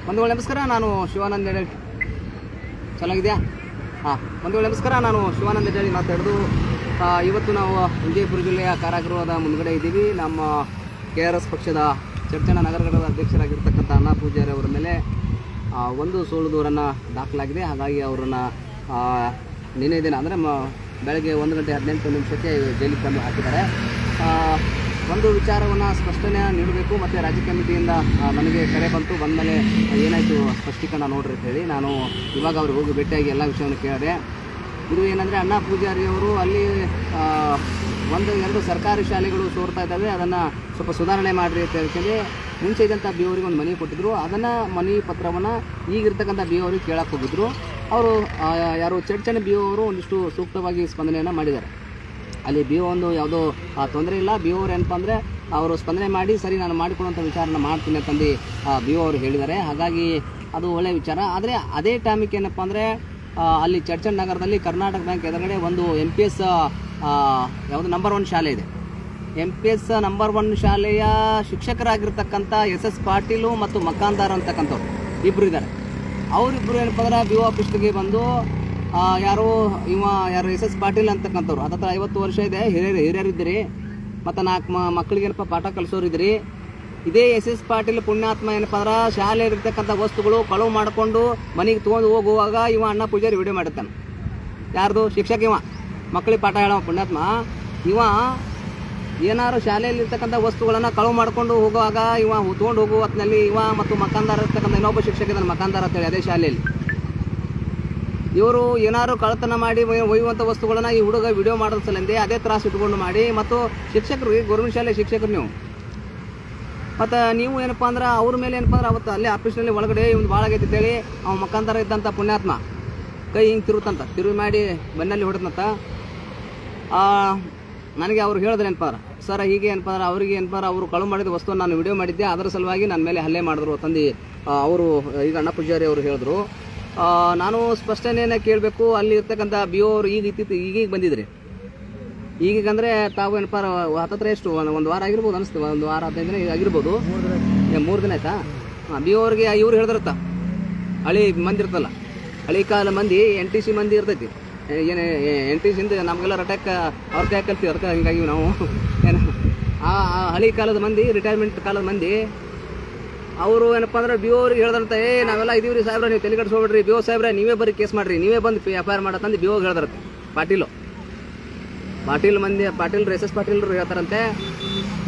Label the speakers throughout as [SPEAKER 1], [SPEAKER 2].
[SPEAKER 1] ಬಂಧುಗಳು ನಮಸ್ಕಾರ, ನಾನು ಶಿವಾನಂದ ಹೆಡಳಿ. ಚೆನ್ನಾಗಿದೆಯಾ? ಹಾಂ ಬಂಧುಗಳು ನಮಸ್ಕಾರ, ನಾನು ಶಿವಾನಂದ ಹೆಡಳಿ ಮಾತಾಡೋದು. ಇವತ್ತು ನಾವು ವಿಜಯಪುರ ಜಿಲ್ಲೆಯ ಕಾರಾಗೃಹದ ಮುಂದ್ಗಡೆ ಇದ್ದೀವಿ. ನಮ್ಮ KRS ಪಕ್ಷದ ಚರ್ಚಣ ನಗರ ಘಟಕದ ಅಧ್ಯಕ್ಷರಾಗಿರ್ತಕ್ಕಂಥ ಅಣ್ಣಾ ಪೂಜಾರಿ ಅವರ ಮೇಲೆ ಒಂದು ಸುಳ್ಳು ದೂರನ್ನು ದಾಖಲಾಗಿದೆ. ಹಾಗಾಗಿ ಅವರನ್ನು ನಿನ್ನೆ ದಿನ ಅಂದರೆ ಬೆಳಗ್ಗೆ 1:18 ಜೈಲಿಗೆ ತಂದು ಹಾಕಿದ್ದಾರೆ. ಒಂದು ವಿಚಾರವನ್ನು ಸ್ಪಷ್ಟನೆ ನೀಡಬೇಕು ಮತ್ತು ರಾಜ್ಯ ಕಮಿಟಿಯಿಂದ ನನಗೆ ಕರೆ ಬಂದ ಮೇಲೆ ಏನಾಯಿತು ಸ್ಪಷ್ಟೀಕರಣ ನೋಡ್ರಿ ಅಂತ ಹೇಳಿ ನಾನು ಇವಾಗ ಅವ್ರಿಗೆ ಹೋಗಿ ಭೇಟಿಯಾಗಿ ಎಲ್ಲ ವಿಷಯವನ್ನು ಕೇಳಿದೆ. ಇದು ಏನಂದರೆ ಅಣ್ಣಾ ಪೂಜಾರಿಯವರು ಅಲ್ಲಿ 1-2 ಸರ್ಕಾರಿ ಶಾಲೆಗಳು ಸೋರ್ತಾ ಇದ್ದಾವೆ, ಅದನ್ನು ಸ್ವಲ್ಪ ಸುಧಾರಣೆ ಮಾಡಿರಿ ಅಂತ ಹೇಳ್ಕೊಂಡು ಮುಂಚೆ ಇದ್ದಂಥ ಬಿ ಅವರಿಗೆ ಒಂದು ಮನೆ ಕೊಟ್ಟಿದ್ದರು. ಅದನ್ನು ಮನೆ ಪತ್ರವನ್ನು ಈಗಿರ್ತಕ್ಕಂಥ ಬಿ ಅವರಿಗೆ ಕೇಳಕ್ಕೆ ಹೋಗಿದ್ದರು. ಅವರು ಯಾರು ಚರ್ಚಣ ಬಿ ಅವರು ಒಂದಿಷ್ಟು ಸೂಕ್ತವಾಗಿ ಸ್ಪಂದನೆಯನ್ನು ಮಾಡಿದ್ದಾರೆ. ಅಲ್ಲಿ ಬಿ ಒ ಒಂದು ಯಾವುದೋ ತೊಂದರೆ ಇಲ್ಲ. ಬಿ ಅವ್ರು ಏನಪ್ಪ ಅಂದರೆ ಅವರು ಸ್ಪಂದನೆ ಮಾಡಿ ಸರಿ ನಾನು ಮಾಡಿಕೊಡುವಂಥ ವಿಚಾರನ ಮಾಡ್ತೀನಿ ಅಂತಂದು ಬಿ ಒ ಅವರು ಹೇಳಿದ್ದಾರೆ. ಹಾಗಾಗಿ ಅದು ಒಳ್ಳೆಯ ವಿಚಾರ. ಆದರೆ ಅದೇ ಟೈಮಿಗೆ ಏನಪ್ಪ ಅಂದರೆ ಅಲ್ಲಿ ಚರ್ಚಣ ನಗರದಲ್ಲಿ ಕರ್ನಾಟಕ ಬ್ಯಾಂಕ್ ಎದುರುಗಡೆ ಒಂದು MPS ಯಾವುದು ನಂಬರ್ 1 ಶಾಲೆ ಇದೆ. MPS ನಂಬರ್ 1 ಶಾಲೆಯ ಶಿಕ್ಷಕರಾಗಿರ್ತಕ್ಕಂಥ SS ಪಾಟೀಲು ಮತ್ತು ಮಕಾಂದಾರ್ ಅಂತಕ್ಕಂಥವ್ರು ಇಬ್ಬರು ಇದ್ದಾರೆ. ಅವರಿಬ್ಬರು ಏನಪ್ಪ ಅಂದ್ರೆ ಬಿ ಒ ಆಫೀಸ್ಗೆ ಬಂದು ಯಾರು SS ಪಾಟೀಲ್ ಅಂತಕ್ಕಂಥವ್ರು ಹತ್ತತ್ರ 50 ವರ್ಷ ಇದೆ, ಹಿರಿಯರಿದ್ದೀರಿ ಮತ್ತು 4 ಮಕ್ಕಳಿಗೆ ಏನಪ್ಪ ಪಾಠ ಕಲಿಸೋರಿದ್ರಿ. ಇದೇ SS ಪಾಟೀಲ್ ಪುಣ್ಯಾತ್ಮ ಏನಪ್ಪ ಅಂದ್ರೆ ಶಾಲೆ ಇರ್ತಕ್ಕಂಥ ವಸ್ತುಗಳು ಕಳುವು ಮಾಡಿಕೊಂಡು ಮನೆಗೆ ತೊಗೊಂಡು ಹೋಗುವಾಗ ಅಣ್ಣಾ ಪೂಜಾರಿ ವಿಡಿಯೋ ಮಾಡಿರ್ತಾನೆ. ಯಾರ್ದು? ಶಿಕ್ಷಕ. ಮಕ್ಕಳಿಗೆ ಪಾಠ ಹೇಳೋ ಪುಣ್ಯಾತ್ಮ ಏನಾರು ಶಾಲೆಯಲ್ಲಿರ್ತಕ್ಕಂಥ ವಸ್ತುಗಳನ್ನು ಕಳುವು ಮಾಡ್ಕೊಂಡು ಹೋಗುವಾಗ ತೊಗೊಂಡು ಹೋಗುವ ಹೊತ್ತಿನಲ್ಲಿ ಮತ್ತು ಮಕಾಂದಾರ ಇರ್ತಕ್ಕಂಥ ಇನ್ನೊಬ್ಬ ಶಿಕ್ಷಕ ಇದ್ದಾನೆ, ಮಕಾಂದಾರ ಅಂತೇಳಿ ಅದೇ ಶಾಲೆಯಲ್ಲಿ. ಇವರು ಏನಾರು ಕಳ್ಳತನ ಮಾಡಿ ಒಯ್ಯುವಂಥ ವಸ್ತುಗಳನ್ನು ಈ ಹುಡುಗ ವಿಡಿಯೋ ಮಾಡೋದು ಸಲಿಂದೆ ಅದೇ ತ್ರಾಸು ಇಟ್ಕೊಂಡು ಮಾಡಿ. ಮತ್ತು ಶಿಕ್ಷಕರು ಗೌರ್ಮೆಂಟ್ ಶಾಲೆ ಶಿಕ್ಷಕರು ಮತ್ತು ನೀವು ಏನಪ್ಪ ಅಂದ್ರೆ ಅವ್ರ ಮೇಲೆ ಏನಪ್ಪ ಅಂದ್ರೆ ಅವತ್ತು ಅಲ್ಲೇ ಆಫೀಸ್ನಲ್ಲಿ ಒಳಗಡೆ ಇವ್ನು ಭಾಳ ಆಗೈತಿ ಅಂತೇಳಿ ಅವ್ನು ಮಕಾಂದಾರ ಇದ್ದಂಥ ಪುಣ್ಯಾತ್ಮ ಕೈ ಹಿಂಗೆ ತಿರುವಿ ಮಾಡಿ ಬೆನ್ನಲ್ಲಿ ಹೊಡೆದಂತ ನನಗೆ ಅವ್ರು ಹೇಳಿದ್ರೆ ಏನಪ್ಪ ಅಂದ್ರೆ ಸರ್ ಹೀಗೆ ಏನಪ್ಪ ಅಂದ್ರೆ ಅವ್ರಿಗೆ ಏನಪ್ಪ ಅಂದ್ರೆ ಅವರು ಕಳು ಮಾಡಿದ ವಸ್ತುವನ್ನು ನಾನು ವಿಡಿಯೋ ಮಾಡಿದ್ದೆ, ಅದರ ಸಲುವಾಗಿ ನನ್ನ ಮೇಲೆ ಹಲ್ಲೆ ಮಾಡಿದ್ರು ತಂದು ಅವರು ಈಗ ಅಣ್ಣಾ ಪೂಜಾರಿ ಅವರು ಹೇಳಿದ್ರು. ನಾನು ಸ್ಪಷ್ಟನೆಯನ್ನು ಕೇಳಬೇಕು. ಅಲ್ಲಿ ಇರ್ತಕ್ಕಂಥ ಬಿ ಒ ಅವರು ಈಗೀಗ ಬಂದಿದ್ರಿ. ಈಗೀಗಂದರೆ ತಾವು ಏನಪ್ಪ ಹತ್ತತ್ರ ಎಷ್ಟು ಒಂದು ವಾರ ಆಗಿರ್ಬೋದು ಅನಿಸ್ತೀವಿ, 1 ವಾರ 15 ದಿನ ಆಗಿರ್ಬೋದು. 3 ದಿನ ಆಯ್ತಾ? ಬಿ ಒ ಅವ್ರಿಗೆ ಇವ್ರು ಹೇಳಿದ್ರತ್ತ ಹಳಿ ಮಂದಿ ಇರ್ತಲ್ಲ, ಹಳಿ ಕಾಲ ಮಂದಿ NTC ಮಂದಿ ಇರ್ತೈತಿ. ಏನು NTC ನಮಗೆಲ್ಲ ರಟಕ್ಕೆ ಅವ್ರ ಕೈ ಕಲ್ತೀವಿ, ಅದಕ್ಕೆ ಹಿಂಗಾಗಿ ನಾವು ಏನು ಆ ಹಳಿ ಕಾಲದ ಮಂದಿ, ರಿಟೈರ್ಮೆಂಟ್ ಕಾಲದ ಮಂದಿ ಅವರು ಏನಪ್ಪ ಅಂದ್ರೆ ಬಿ ಒ ಅವ್ರಿಗೆ ಹೇಳಿದ್ರಂತ ನಾವೆಲ್ಲ ಇದೀವ್ರಿ ಸಾಹೇಬ್ರ, ನೀವು ತಲೆ ಕಟ್ಸ್ಕೊಬೇಡ್ರಿ, ಬಿ ಒ ಸಾಹೇಬ್ರ ನೀವೇ ಬರೀ ಕೇಸ್ ಮಾಡಿರಿ, ನೀವೇ ಬಂದು FIR ಮಾಡತ್ತಂದು ಬಿ ಒ ಹೇಳಿದ್ರಂತೆ. ಪಾಟೀಲ್ ಮಂದಿ SS ಪಾಟೀಲ್ರು ಹೇಳ್ತಾರಂತೆ.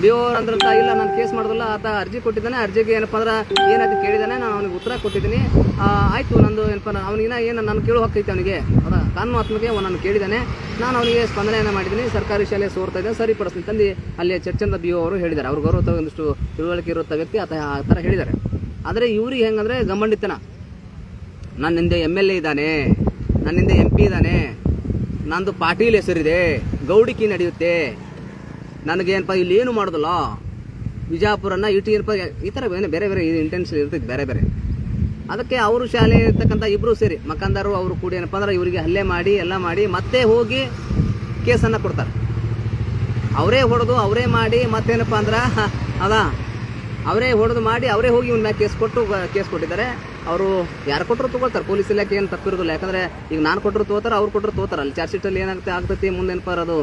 [SPEAKER 1] ಬಿ ಒ ಅಂದ್ರಂತ ಇಲ್ಲ ನಾನು ಕೇಸ್ ಮಾಡೋದಿಲ್ಲ, ಆತ ಅರ್ಜಿ ಕೊಟ್ಟಿದ್ದಾನೆ, ಅರ್ಜಿಗೆ ಏನಪ್ಪ ಅಂದ್ರೆ ಏನಾಯ್ತು ಕೇಳಿದ್ದಾನೆ, ನಾನು ಅವನಿಗೆ ಉತ್ತರ ಕೊಟ್ಟಿದ್ದೀನಿ, ಆಯಿತು ನಂದು ಏನಪ್ಪ ಅವನಿಗಿನ ಏನು ನಾನು ಕೇಳೋ ಹಕ್ಕೈತೆ ಅವನಿಗೆ, ಹೌದಾ ಕಾನೂನಾತ್ಮಕ ನಾನು ಕೇಳಿದ್ದಾನೆ, ನಾನು ಅವನಿಗೆ ಸ್ಪಂದನೆಯನ್ನು ಮಾಡಿದ್ದೀನಿ, ಸರ್ಕಾರಿ ಶಾಲೆ ಸೋರ್ತಾ ಇದ್ದಾನೆ, ಸರಿಪಡಿಸ್ತೀನಿ ತಂದು ಅಲ್ಲಿ ಚರ್ಚಂದ ಬಿ ಒ ಅವರು ಹೇಳಿದ್ದಾರೆ. ಅವ್ರ ಗೌರವ ಒಂದಿಷ್ಟು ತಿಳುವಳಿಕೆ ಇರುವಂಥ ವ್ಯಕ್ತಿ ಆ ಥರ ಹೇಳಿದ್ದಾರೆ. ಆದರೆ ಇವ್ರಿಗೆ ಹೆಂಗಂದರೆ ಗಮ್ಮಂಡಿತನ, ನನ್ನಿಂದ MLA ಇದ್ದಾನೆ, ನನ್ನಿಂದ MP ಇದ್ದಾನೆ, ನಂದು ಪಾಟೀಲ್ ಹೆಸರಿದೆ, ಗೌಡಿಕಿ ನಡೆಯುತ್ತೆ, ನನಗೇನಪ್ಪ ಇಲ್ಲಿ ಏನು ಮಾಡೋದಿಲ್ಲ, ವಿಜಾಪುರನ ಇಟಿ ಏನಪ್ಪ ಈ ಥರ ಬೇರೆ ಬೇರೆ ಇಂಟೆನ್ಷನ್ ಇರ್ತೈತಿ ಬೇರೆ ಬೇರೆ. ಅದಕ್ಕೆ ಅವರು ಶಾಲೆ ಇರ್ತಕ್ಕಂಥ ಇಬ್ಬರು ಸೇರಿ ಮಕಾಂದಾರು ಅವರು ಕೂಡ ಏನಪ್ಪ ಅಂದ್ರೆ ಇವರಿಗೆ ಹಲ್ಲೆ ಮಾಡಿ ಎಲ್ಲ ಮಾಡಿ ಮತ್ತೆ ಹೋಗಿ ಕೇಸನ್ನು ಕೊಡ್ತಾರೆ. ಅವರೇ ಹೊಡೆದು ಅವರೇ ಮಾಡಿ ಮತ್ತೇನಪ್ಪ ಅಂದ್ರೆ ಅವರೇ ಹೊಡೆದು ಮಾಡಿ ಅವರೇ ಹೋಗಿ ಇವ್ನ ಮ್ಯಾಗ ಕೇಸ್ ಕೊಟ್ಟಿದ್ದಾರೆ. ಅವರು ಯಾರು ಕೊಟ್ಟರು ತೊಗೊಳ್ತಾರೆ, ಪೊಲೀಸ್ ಇಲಾಖೆ ಏನು ತಪ್ಪಿರೋದಿಲ್ಲ. ಯಾಕಂದರೆ ಈಗ ನಾನು ಕೊಟ್ಟರು ತೋತಾರೆ, ಅವ್ರು ಕೊಟ್ಟರು ತೋತಾರೆ. ಅಲ್ಲಿ ಚಾರ್ಜ್ ಶೀಟಲ್ಲಿ ಆಗ್ತೈತಿ ಮುಂದೆ ಏನಪ್ಪ ಅದು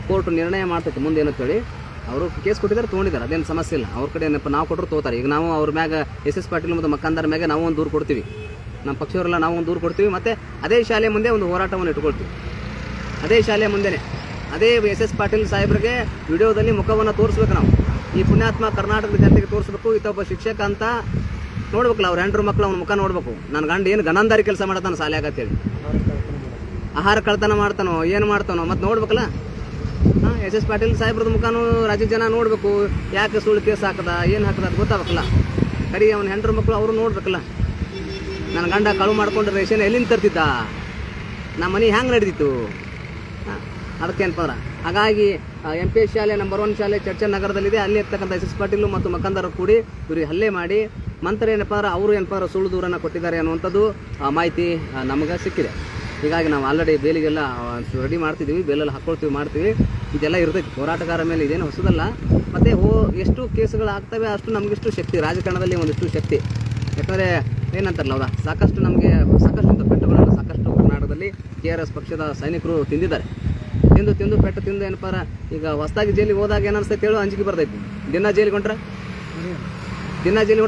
[SPEAKER 1] ಕೋರ್ಟ್ ನಿರ್ಣಯ ಮಾಡ್ತೈತಿ ಮುಂದೆ ಏನಂತೇಳಿ ಅವರು ಕೇಸ್ ಕೊಟ್ಟಿದ್ದಾರೆ, ತೊಗೊಂಡಿದ್ದಾರೆ, ಅದೇನು ಸಮಸ್ಯೆ ಇಲ್ಲ. ಅವ್ರ ಕಡೆ ಏನಪ್ಪ ನಾವು ಕೊಟ್ಟರು ತೋತಾರೆ. ಈಗ ನಾವು ಅವ್ರ ಮ್ಯಾಗ SS ಪಾಟೀಲ್ ಮತ್ತು ಮಕಾಂದಾರ ಮ್ಯಾಗ ನಾವು ಒಂದು ದೂರು ಕೊಡ್ತೀವಿ, ನಮ್ಮ ಪಕ್ಷವರೆಲ್ಲ ನಾವು ಒಂದು ದೂರು ಕೊಡ್ತೀವಿ. ಮತ್ತು ಅದೇ ಶಾಲೆ ಮುಂದೆ ಒಂದು ಹೋರಾಟವನ್ನು ಇಟ್ಕೊಳ್ತೀವಿ. ಅದೇ ಶಾಲೆ ಮುಂದೆನೇ ಅದೇ SS ಪಾಟೀಲ್ ಸಾಹೇಬ್ರಿಗೆ ವಿಡಿಯೋದಲ್ಲಿ ಮುಖವನ್ನು ತೋರಿಸ್ಬೇಕು. ನಾವು ಈ ಪುಣ್ಯಾತ್ಮ ಕರ್ನಾಟಕದ ಜನತೆಗೆ ತೋರಿಸ್ಬೇಕು, ಈತೊಬ್ಬ ಶಿಕ್ಷಕ ಅಂತ ನೋಡ್ಬೇಕಲ್ಲ. ಅವ್ರ 2 ಮಕ್ಕಳು ಅವ್ನ ಮುಖ ನೋಡ್ಬೇಕು. ನನ್ನ ಗಂಡ ಏನು ಗನಂದಾರಿ ಕೆಲಸ ಮಾಡತಾನ ಶಾಲೆ ಆಗತ್ತೇಳಿ, ಆಹಾರ ಕಳ್ತನ ಮಾಡ್ತಾನೋ ಏನು ಮಾಡ್ತಾನೋ ಮತ್ತೆ ನೋಡ್ಬೇಕಲ್ಲ. SS ಪಾಟೀಲ್ ಸಾಹೇಬ್ರದ್ದು ಮುಖನೂ ರಾಜ್ಯದ ಜನ ನೋಡಬೇಕು. ಯಾಕೆ ಸುಳ್ಳು ಕೇಸ್ ಹಾಕದ ಏನು ಹಾಕದ ಅದು ಗೊತ್ತಾಗಬೇಕಲ್ಲ. ಕಡಿ ಅವ್ನ 2 ಮಕ್ಕಳು ಅವರು ನೋಡ್ಬೇಕಲ್ಲ. ನನ್ನ ಗಂಡ ಕಳು ಮಾಡ್ಕೊಂಡ್ರೆ ರೇಷನ್ ಎಲ್ಲಿಂದ ತರ್ತಿದ್ದ, ನಮ್ಮ ಮನೆ ಹ್ಯಾಂಗೆ ನಡೆದಿತ್ತು, ಅದಕ್ಕೆ ಏನಪ್ಪ ಅಂದ್ರೆ ಹಾಗಾಗಿ MPS ಶಾಲೆ ನಂಬರ್ 1 ಶಾಲೆ ಚರ್ಚನ್ ನಗರದಲ್ಲಿದೆ. ಅಲ್ಲಿ ಇರ್ತಕ್ಕಂಥ SS ಪಾಟೀಲು ಮತ್ತು ಮಕಾಂದಾರ ಕೂಡಿ ಇವ್ರಿಗೆ ಹಲ್ಲೆ ಮಾಡಿ ಮಂತ್ರ ಏನಪ್ಪ ಅಂದ್ರೆ ಅವರು ಏನಪ್ಪ ಅಂದ್ರೆ ಸುಳ್ಳು ದೂರನ್ನು ಕೊಟ್ಟಿದ್ದಾರೆ ಅನ್ನುವಂಥದ್ದು ಮಾಹಿತಿ ನಮಗೆ ಸಿಕ್ಕಿದೆ. ಹೀಗಾಗಿ ನಾವು ಆಲ್ರೆಡಿ ಬೇಲಿಗೆಲ್ಲ ರೆಡಿ ಮಾಡ್ತಿದ್ದೀವಿ, ಬೇಲೆಲ್ಲ ಹಾಕ್ಕೊಳ್ತೀವಿ, ಮಾಡ್ತೀವಿ. ಇದೆಲ್ಲ ಇರ್ತೈತಿ ಹೋರಾಟಗಾರ ಮೇಲೆ, ಇದೇನು ಹೊಸದಲ್ಲ. ಮತ್ತು ಎಷ್ಟು ಕೇಸುಗಳು ಆಗ್ತವೆ ಅಷ್ಟು ನಮಗಿಷ್ಟು ಶಕ್ತಿ, ರಾಜಕಾರಣದಲ್ಲಿ ಒಂದಿಷ್ಟು ಶಕ್ತಿ. ಯಾಕಂದರೆ ಏನಂತಾರಲ್ಲ ಹೌದಾ, ಸಾಕಷ್ಟು ನಮಗೆ ಸಾಕಷ್ಟು ಪೆಟ್ಟುಗಳನ್ನು ಸಾಕಷ್ಟು ಕರ್ನಾಟಕದಲ್ಲಿ KRS ಪಕ್ಷದ ಸೈನಿಕರು ತಿಂದಿದ್ದಾರೆ. ತಿಂದು ಪೆಟ್ಟು ತಿಂದು ಏನಪ್ಪಾರ ಈಗ ಹೊಸದಾಗಿ ಜೈಲಿಗೆ ಹೋದಾಗ ಏನು ಅನಿಸ್ತೈತೆ ಹೇಳು, ಅಂಜಿಕೆ ಬರ್ತೈತಿ. ದಿನ ಜೈಲಿಗೆ ಹೊಂಟ್ರೆ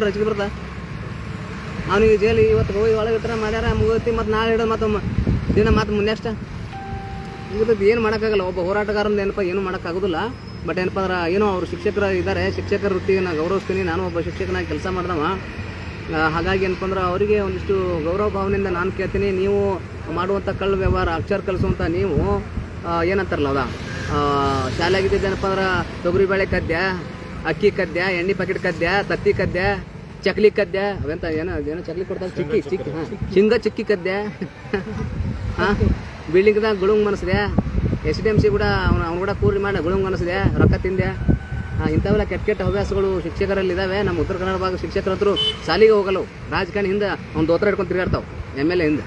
[SPEAKER 1] ಅಂಜಿಕೆ ಬರ್ತಾ. ಅವನಿಗೆ ಜೈಲಿ ಇವತ್ತು ಹೋಗಿ ಒಳಗೆ ಇಟ್ಟರೆ ಮಾಡ್ಯಾರ ಮುಗಿತಿ, ಮತ್ತು ನಾಳೆ ಹಿಡಿದು ಮತ್ತು ದಿನ ಮತ್ತು ನೆಕ್ಸ್ಟ್ ಮುಗಿದೈತಿ. ಏನು ಮಾಡೋಕ್ಕಾಗಲ್ಲ, ಒಬ್ಬ ಹೋರಾಟಗಾರನ ಏನಪ್ಪ ಏನೂ ಮಾಡೋಕ್ಕಾಗೋದಿಲ್ಲ. ಬಟ್ ಏನಪ್ಪ ಅಂದ್ರೆ ಏನೋ ಅವರು ಶಿಕ್ಷಕರು ಇದ್ದಾರೆ, ಶಿಕ್ಷಕರ ವೃತ್ತಿಗೆ ನಾನು ಗೌರವಿಸ್ತೀನಿ. ನಾನು ಒಬ್ಬ ಶಿಕ್ಷಕನಾಗಿ ಕೆಲಸ ಮಾಡ್ದವ. ಹಾಗಾಗಿ ಏನಪ್ಪ ಅಂದ್ರೆ ಅವರಿಗೆ ಒಂದಿಷ್ಟು ಗೌರವ ಭಾವನೆಯಿಂದ ನಾನು ಕೇಳ್ತೀನಿ, ನೀವು ಮಾಡುವಂಥ ಕಳ್ಳ ವ್ಯವಹಾರ ಅಕ್ಷರ ಕಲಿಸುವಂಥ ನೀವು ಏನಂತಾರಲ್ಲ ಹೌದಾ, ಶಾಲೆಯಾಗಿದ್ದೇನಪ್ಪ ಅಂದ್ರೆ ತೊಗರಿ ಬೇಳೆ ಕದ್ಯ, ಅಕ್ಕಿ ಕದ್ಯ, ಎಣ್ಣೆ ಪ್ಯಾಕೆಟ್ ಕದ್ಯ, ತತ್ತಿ ಕದ್ಯ, ಚಕ್ಲಿ ಕದ್ಯ, ಅವೆಂತ ಏನೋ ಚಕ್ಲಿ ಕೊಡ್ತಾರೆ, ಚಿಕ್ಕಿ ಚಿಕ್ಕಿ ಕದ್ಯ, ಹಾಂ ಬಿಲ್ಡಿಂಗ್ದಾಗ ಗುಳುಂಗ್ ಮನಸ್ದೆ, SDMC ಕೂಡ ಅವ್ನು ಕೂಡ ಕೂರಿ ಮಾಡಿ ಗುಳುಂಗ್ ಮನಸ್ದೆ, ರೊಕ್ಕ ತಿಂದೆ. ಇಂಥವೆಲ್ಲ ಕೆಟ್ಟ ಹವ್ಯಾಸಗಳು ಶಿಕ್ಷಕರಲ್ಲಿ ಇದ್ದಾವೆ. ನಮ್ಮ ಉತ್ತರ ಕನ್ನಡ ಭಾಗ ಶಿಕ್ಷಕರ ಹತ್ರ ಶಾಲೆಗೆ ಹೋಗಲ್ಲ, ರಾಜಕಾರಣಿ ಹಿಂದೆ ಅವ್ನು ದೋತ್ರ ಹಿಡ್ಕೊಂಡು ತಿರುಗಾಡ್ತಾವೆ MLA ಹಿಂದೆ.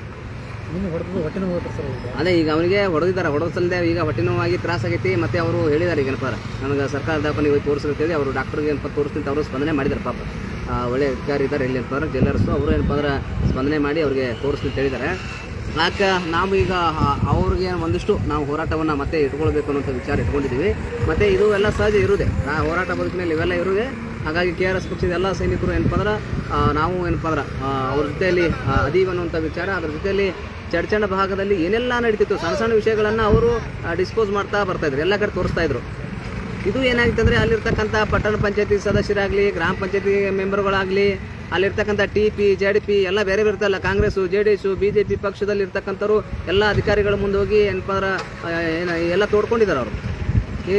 [SPEAKER 1] ಅದೇ ಈಗ ಅವನಿಗೆ ಹೊಡೆದಿದ್ದಾರೆ, ಹೊಡೆಸಲ್ದೆ ಈಗ ಹೊಟ್ಟೆ ನೋವಾಗಿ ತ್ರಾಸಾಗೈತಿ. ಮತ್ತು ಅವರು ಹೇಳಿದ್ದಾರೆ ಈಗ ಏನಪ್ಪ ನನಗೆ ಸರ್ಕಾರ ದವಾಖಾನೆ ಹೋಗಿ ತೋರಿಸಿರ್ತೇವೆ, ಅವರು ಡಾಕ್ಟರ್ಗೆ ಏನಪ್ಪ ತೋರಿಸ್ತಿಂತ ಅವರು ಸ್ಪಂದನೆ ಮಾಡಿದ್ದಾರೆ. ಪಾಪ ಒಳ್ಳೆ ಅಧಿಕಾರಿ ಇದ್ದಾರೆ ಇಲ್ಲಿ ಏನಪ್ಪ ಜೈಲರ್ಸು, ಅವರು ಏನಪ್ಪ ಅಂದ್ರೆ ಸ್ಪಂದನೆ ಮಾಡಿ ಅವ್ರಿಗೆ ತೋರಿಸ್ತಿಂತ ಹೇಳಿದ್ದಾರೆ. ಯಾಕೆ ನಾವು ಈಗ ಅವ್ರಿಗೆ ಒಂದಿಷ್ಟು ನಾವು ಹೋರಾಟವನ್ನು ಮತ್ತೆ ಇಟ್ಕೊಳ್ಬೇಕು ಅನ್ನೋಂಥ ವಿಚಾರ ಇಟ್ಕೊಂಡಿದ್ದೀವಿ. ಮತ್ತು ಇದು ಎಲ್ಲ ಸಹಜ ಇರುವುದೇ, ಹೋರಾಟ ಬದುಕಿನಲ್ಲಿ ಇವೆಲ್ಲ ಇರುವುದೇ. ಹಾಗಾಗಿ KRS ಪಕ್ಷದ ಎಲ್ಲ ಸೈನಿಕರು ಏನಪ್ಪ ಅಂದ್ರೆ ನಾವು ಏನಪ್ಪ ಅಂದ್ರೆ ಅವ್ರ ಜೊತೆಯಲ್ಲಿ ಅದೀವ್ ಅನ್ನುವಂಥ ವಿಚಾರ, ಅದ್ರ ಜೊತೆಯಲ್ಲಿ ಚರ್ಚಣ ಭಾಗದಲ್ಲಿ ಏನೆಲ್ಲ ನಡೀತಿತ್ತು ಸಣ್ಣ ವಿಷಯಗಳನ್ನು ಅವರು ಡಿಸ್ಪೋಸ್ ಮಾಡ್ತಾ ಬರ್ತಾಯಿದ್ರು, ಎಲ್ಲ ಕಡೆ ತೋರಿಸ್ತಾಯಿದ್ರು. ಇದು ಏನಾಗಿತ್ತು ಅಂದರೆ ಅಲ್ಲಿರ್ತಕ್ಕಂಥ ಪಟ್ಟಣ ಪಂಚಾಯತಿ ಸದಸ್ಯರಾಗಲಿ, ಗ್ರಾಮ ಪಂಚಾಯತಿ ಮೆಂಬರ್ಗಳಾಗಲಿ, ಅಲ್ಲಿರ್ತಕ್ಕಂಥ TP JDP ಎಲ್ಲ ಬೇರೆ ಇರ್ತಲ್ಲ, ಕಾಂಗ್ರೆಸ್ಸು JDS BJP ಪಕ್ಷದಲ್ಲಿ ಇರ್ತಕ್ಕಂಥವ್ರು ಎಲ್ಲ ಅಧಿಕಾರಿಗಳ ಮುಂದೆ ಹೋಗಿ ಏನಪ್ಪ ಅಂದ್ರೆ ಎಲ್ಲ ತೋಡ್ಕೊಂಡಿದ್ದಾರೆ ಅವರು.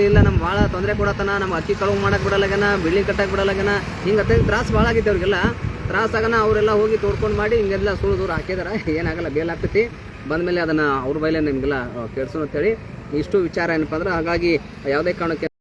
[SPEAKER 1] ಇಲ್ಲ ನಮ್ಮ ಭಾಳ ತೊಂದರೆ ಕೊಡತನ, ನಮ್ಮ ಅಕ್ಕಿ ಕಳುವು ಮಾಡಕ್ಕೆ ಬಿಡಲಾಗನ, ಬಿಲ್ಡಿಂಗ್ ಕಟ್ಟಕ್ಕೆ ಬಿಡಲಾಗನ, ಹಿಂಗೆ ತ್ರಾಸು ಭಾಳ ಆಗಿತ್ತು ಅವ್ರಿಗೆಲ್ಲ. ತ್ರಾಸಾಗನ ಅವರೆಲ್ಲ ಹೋಗಿ ತೋಡ್ಕೊಂಡು ಮಾಡಿ ಹಿಂಗೆಲ್ಲ ಸುಳ್ಳು ದೂರ ಹಾಕಿದಾರೆ. ಏನಾಗಲ್ಲ, ಬೇಲ್ ಆಗ್ತೈತಿ, ಬಂದಮೇಲೆ ಅದನ್ನು ಅವ್ರ ಬೈಲೆ ನಿಮಗೆಲ್ಲ ಕೇಳಿಸೋಣ ಅಂತೇಳಿ ಇಷ್ಟು ವಿಚಾರ ಏನಪ್ಪ ಅಂದ್ರೆ. ಹಾಗಾಗಿ ಯಾವುದೇ ಕಾರಣಕ್ಕೆ